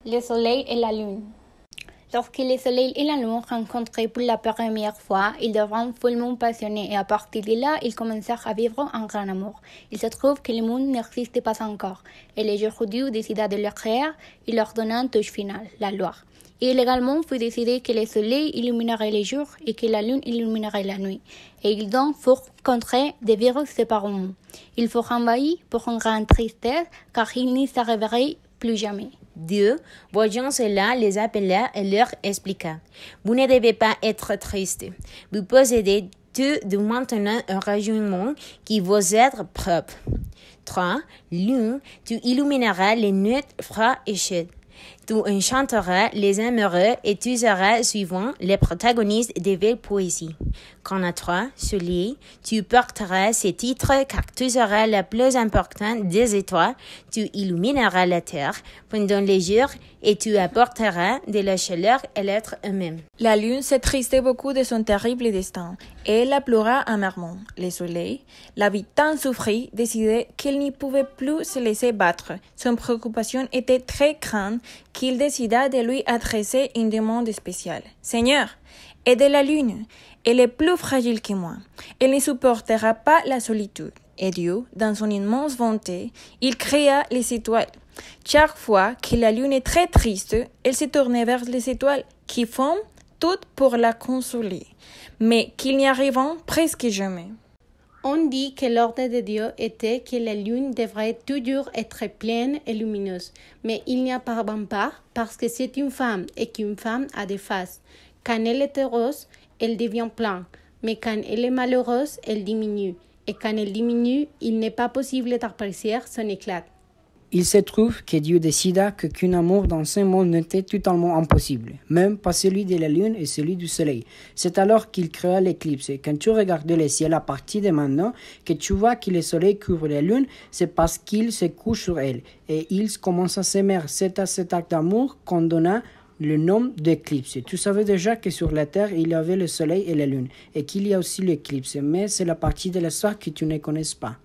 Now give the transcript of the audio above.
Le soleil et la lune. Lorsque le soleil et la lune rencontrent pour la première fois, ils deviennent follement passionnés et à partir de là, ils commencèrent à vivre un grand amour. Il se trouve que le monde n'existe pas encore et le jour où Dieu décida de le créer, il leur donna une touche finale, la loi. Et également fut décidé que le soleil illuminerait les jours et que la lune illuminerait la nuit. Et ils donc furent contraints de vivre séparément. Ils furent envahis pour une grande tristesse car ils ne se réveilleraient plus jamais. Dieu, voyant cela, les appela et leur expliqua. Vous ne devez pas être tristes. Vous possédez tout de maintenant un réjouissement qui vous est propre. 3. Lune, tu illumineras les nuits froides et chaudes. Tu enchanteras les amoureux et tu seras suivant les protagonistes des belles poésies. Quant à toi, soleil, tu porteras ces titres car tu seras la plus importante des étoiles. Tu illumineras la terre pendant les jours et tu apporteras de la chaleur à l'être humain. La lune s'attristait beaucoup de son terrible destin et elle pleura amèrement. Le soleil, la vie tant souffrit, décidait qu'il n'y pouvait plus se laisser battre. Son préoccupation était très grande qu'il décida de lui adresser une demande spéciale. « Seigneur, aidez la lune. Elle est plus fragile que moi. Elle ne supportera pas la solitude. » Et Dieu, dans son immense bonté, il créa les étoiles. Chaque fois que la lune est très triste, elle se tournait vers les étoiles qui font toutes pour la consoler, mais qu'ils n'y arriveront presque jamais. On dit que l'ordre de Dieu était que la lune devrait toujours être pleine et lumineuse, mais il n'y a pas parce que c'est une femme et qu'une femme a des faces. Quand elle est heureuse, elle devient pleine, mais quand elle est malheureuse, elle diminue. Et quand elle diminue, il n'est pas possible d'apprécier son éclat. Il se trouve que Dieu décida qu'un amour dans ce monde n'était totalement impossible, même pas celui de la lune et celui du soleil. C'est alors qu'il créa l'éclipse. Quand tu regardes le ciel à partir de maintenant, que tu vois que le soleil couvre la lune, c'est parce qu'il se couche sur elle. Et il commence à s'aimer. C'est à cet acte d'amour qu'on donna le nom d'éclipse. Tu savais déjà que sur la Terre, il y avait le soleil et la lune, et qu'il y a aussi l'éclipse, mais c'est la partie de l'histoire que tu ne connais pas.